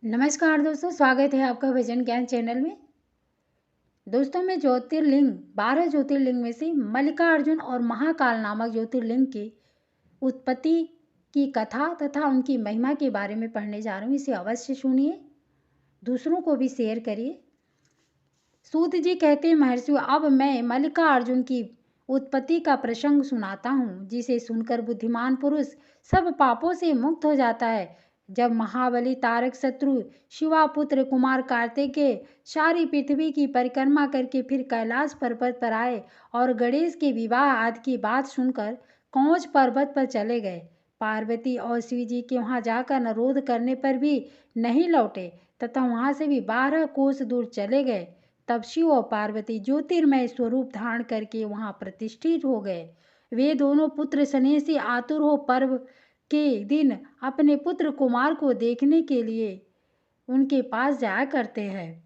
नमस्कार दोस्तों, स्वागत है आपका भजन ज्ञान चैनल में। दोस्तों, मैं ज्योतिर्लिंग 12 ज्योतिर्लिंग में से मल्लिकार्जुन और महाकाल नामक ज्योतिर्लिंग की उत्पत्ति की कथा तथा उनकी महिमा के बारे में पढ़ने जा रहा हूँ। इसे अवश्य सुनिए, दूसरों को भी शेयर करिए। सूत जी कहते हैं, महर्षि अब मैं मल्लिकार्जुन की उत्पत्ति का प्रसंग सुनाता हूँ, जिसे सुनकर बुद्धिमान पुरुष सब पापों से मुक्त हो जाता है। जब महाबली तारक शत्रु शिवापुत्र कुमार कार्तिकेय सारी पृथ्वी की परिक्रमा करके फिर कैलाश पर्वत पर आए और गणेश के विवाह आदि की बात सुनकर कौच पर्वत पर चले गए। पार्वती और शिव जी के वहां जाकर अनुरोध करने पर भी नहीं लौटे तथा वहां से भी 12 कोस दूर चले गए। तब शिव और पार्वती ज्योतिर्मय स्वरूप धारण करके वहां प्रतिष्ठित हो गए। वे दोनों पुत्र स्नेह से आतुर हो पर्व के दिन अपने पुत्र कुमार को देखने के लिए उनके पास जाया करते हैं।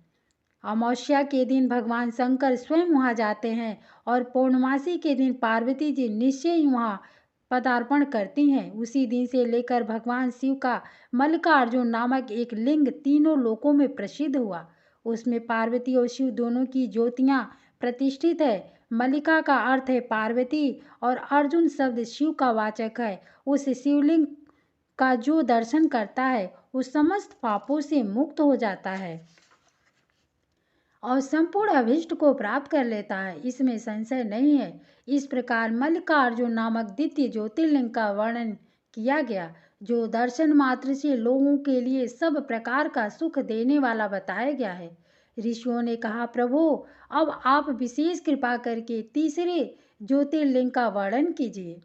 अमावस्या के दिन भगवान शंकर स्वयं वहां जाते हैं और पूर्णमासी के दिन पार्वती जी निश्चय ही वहां पदार्पण करती हैं। उसी दिन से लेकर भगवान शिव का मल्लिकार्जुन नामक एक लिंग तीनों लोकों में प्रसिद्ध हुआ। उसमें पार्वती और शिव दोनों की ज्योतियां प्रतिष्ठित है। मल्लिका का अर्थ है पार्वती और अर्जुन शब्द शिव का वाचक है। उस शिवलिंग का जो दर्शन करता है वो समस्त पापों से मुक्त हो जाता है और संपूर्ण अभीष्ट को प्राप्त कर लेता है, इसमें संशय नहीं है। इस प्रकार मल्लिकार्जुन नामक द्वितीय ज्योतिर्लिंग का वर्णन किया गया, जो दर्शन मात्र से लोगों के लिए सब प्रकार का सुख देने वाला बताया गया है। ऋषियों ने कहा, प्रभु अब आप विशेष कृपा करके तीसरे ज्योतिर्लिंग का वर्णन कीजिए।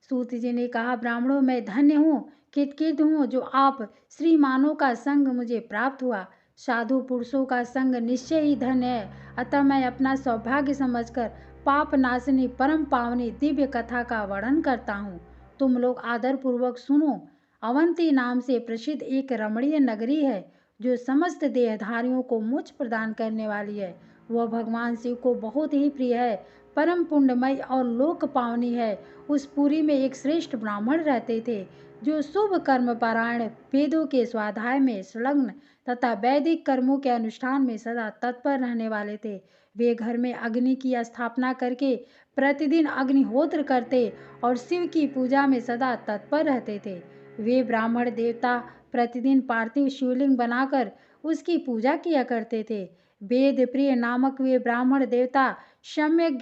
सूत जी ने कहा, ब्राह्मणों मैं धन्य हूँ, कृतकृत हूँ जो आप श्रीमानों का संग मुझे प्राप्त हुआ। साधु पुरुषों का संग निश्चय ही धन्य है, अतः मैं अपना सौभाग्य समझकर पाप नाशनी परम पावनी दिव्य कथा का वर्णन करता हूँ। तुम लोग आदर पूर्वक सुनो। अवंती नाम से प्रसिद्ध एक रमणीय नगरी है, जो समस्त देहधारियों को मोक्ष प्रदान करने वाली है। वह भगवान शिव को बहुत ही प्रिय है, परम पुण्यमय और लोक पावनी है। उस पुरी में एक श्रेष्ठ ब्राह्मण रहते थे, जो शुभ कर्म पारायण, वेदों के स्वाध्याय में संलग्न तथा वैदिक कर्मों के अनुष्ठान में सदा तत्पर रहने वाले थे। वे घर में अग्नि की स्थापना करके प्रतिदिन अग्निहोत्र करते और शिव की पूजा में सदा तत्पर रहते थे। वे ब्राह्मण देवता प्रतिदिन पार्थिव शिवलिंग बनाकर उसकी पूजा किया करते थे। वेद प्रिय नामक वे ब्राह्मण देवता सम्यक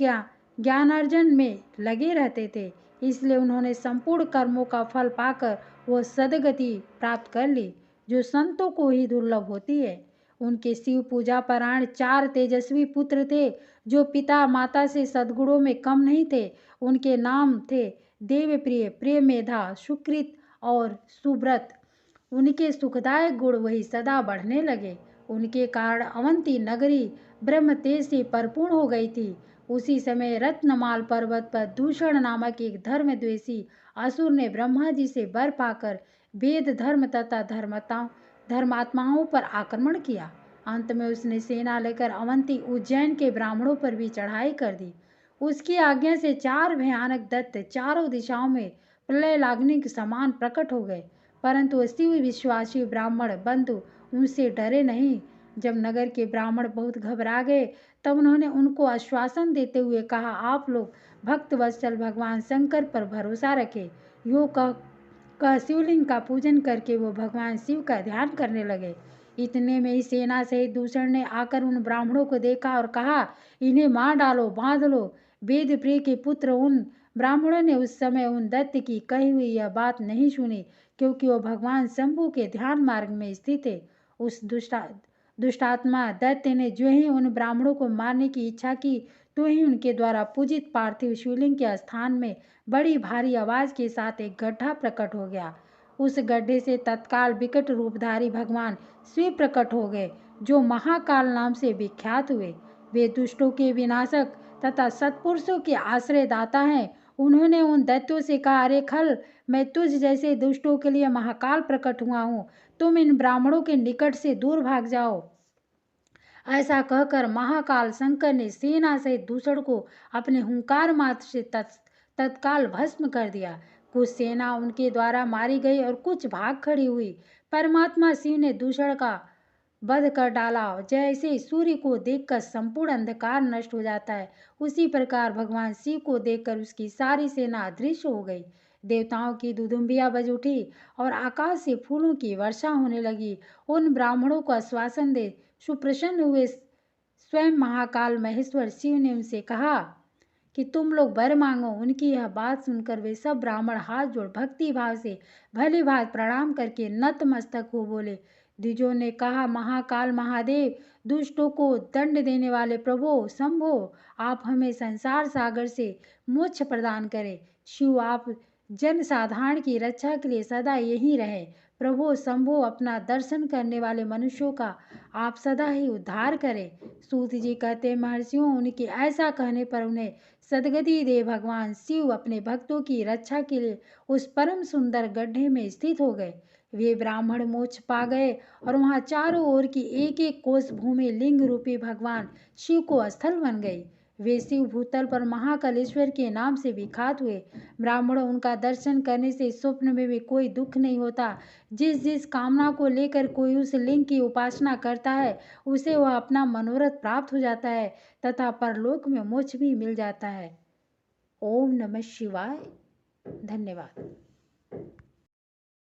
ज्ञानार्जन में लगे रहते थे, इसलिए उन्होंने संपूर्ण कर्मों का फल पाकर वह सदगति प्राप्त कर ली, जो संतों को ही दुर्लभ होती है। उनके शिव पूजा परायण 4 तेजस्वी पुत्र थे, जो पिता माता से सद्गुणों में कम नहीं थे। उनके नाम थे देवप्रिय, प्रेमेधा, सुकृत और सुब्रत। उनके सुखदायक गुण वही सदा बढ़ने लगे। उनके कारण अवंती नगरी ब्रह्म तेज से परिपूर्ण हो गई थी। उसी समय रत्नमाल पर्वत पर दूषण नामक एक धर्मद्वेषी असुर ने ब्रह्मा जी से वर पाकर वेद धर्म तथा धर्मात्माओं पर आक्रमण किया। अंत में उसने सेना लेकर अवंती उज्जैन के ब्राह्मणों पर भी चढ़ाई कर दी। उसकी आज्ञा से 4 भयानक दैत्य चारों दिशाओं में प्रलय लागने के समान प्रकट हो गए, परंतु शिव विश्वासी ब्राह्मण बंधु उनसे डरे नहीं। जब नगर के ब्राह्मण बहुत घबरा गए, तब उन्होंने उनको आश्वासन देते हुए कहा, आप लोग भक्त वत्सल भगवान शंकर पर भरोसा रखें। यो कह शिवलिंग का पूजन करके वो भगवान शिव का ध्यान करने लगे। इतने में ही सेना सहित दूषण ने आकर उन ब्राह्मणों को देखा और कहा, इन्हें मार डालो, बांध लो। वेद प्रिय के पुत्र उन ब्राह्मणों ने उस समय उन दैत्य की कही हुई यह बात नहीं सुनी, क्योंकि वो भगवान शंभु के ध्यान मार्ग में स्थित थे। उस दुष्टात्मा दैत्य ने जो ही उन ब्राह्मणों को मारने की इच्छा की, तो ही उनके द्वारा पूजित पार्थिव शिवलिंग के स्थान में बड़ी भारी आवाज के साथ एक गड्ढा प्रकट हो गया। उस गड्ढे से तत्काल विकट रूपधारी भगवान शिव प्रकट हो गए, जो महाकाल नाम से विख्यात हुए। वे दुष्टों के विनाशक तथा सत्पुरुषों के आश्रयदाता हैं। उन्होंने उन दैत्यों से कहा, अरे खल, मैं तुझ जैसे दुष्टों के लिए महाकाल प्रकट हुआ हूँ, तुम इन ब्राह्मणों के निकट से दूर भाग जाओ। ऐसा कहकर महाकाल शंकर ने सेना सहित दूषण को अपने हुंकार मात्र से तत्काल भस्म कर दिया। कुछ सेना उनके द्वारा मारी गई और कुछ भाग खड़ी हुई। परमात्मा शिव ने दूषण का वध कर डाला। जैसे सूर्य को देखकर संपूर्ण अंधकार नष्ट हो जाता है, उसी प्रकार भगवान शिव को देखकर उसकी सारी सेना अदृश्य हो गई। देवताओं की दुदुम्बियां बज उठी और आकाश से फूलों की वर्षा होने लगी। उन ब्राह्मणों को आश्वासन दे सुप्रसन्न हुए स्वयं महाकाल महेश्वर शिव ने उनसे कहा कि तुम लोग वर मांगो। उनकी यह बात सुनकर वे सब ब्राह्मण हाथ जोड़ भक्ति भाव से भली भांति प्रणाम करके नतमस्तक हो बोले। द्विजों ने कहा, महाकाल महादेव, दुष्टों को दंड देने वाले प्रभु शंभो, आप हमें संसार सागर से मोक्ष प्रदान करें। शिव, आप जन साधारण की रक्षा के लिए सदा यहीं रहे। प्रभु शंभो, अपना दर्शन करने वाले मनुष्यों का आप सदा ही उद्धार करें। सूत जी कहते, महर्षियों, उनके ऐसा कहने पर उन्हें सदगति दे भगवान शिव अपने भक्तों की रक्षा के लिए उस परम सुंदर गड्ढे में स्थित हो गए। वे ब्राह्मण मोक्ष पा गए और वहां चारों ओर की एक एक कोस भूमि लिंग रूपी भगवान शिव को स्थल बन गई। वे शिव भूतल पर महाकालेश्वर के नाम से विख्यात हुए। ब्राह्मणों, उनका दर्शन करने से स्वप्न में भी कोई दुख नहीं होता। जिस जिस कामना को लेकर कोई उस लिंग की उपासना करता है, उसे वह अपना मनोरथ प्राप्त हो जाता है तथा परलोक में मोक्ष भी मिल जाता है। ओम नमः शिवाय। धन्यवाद।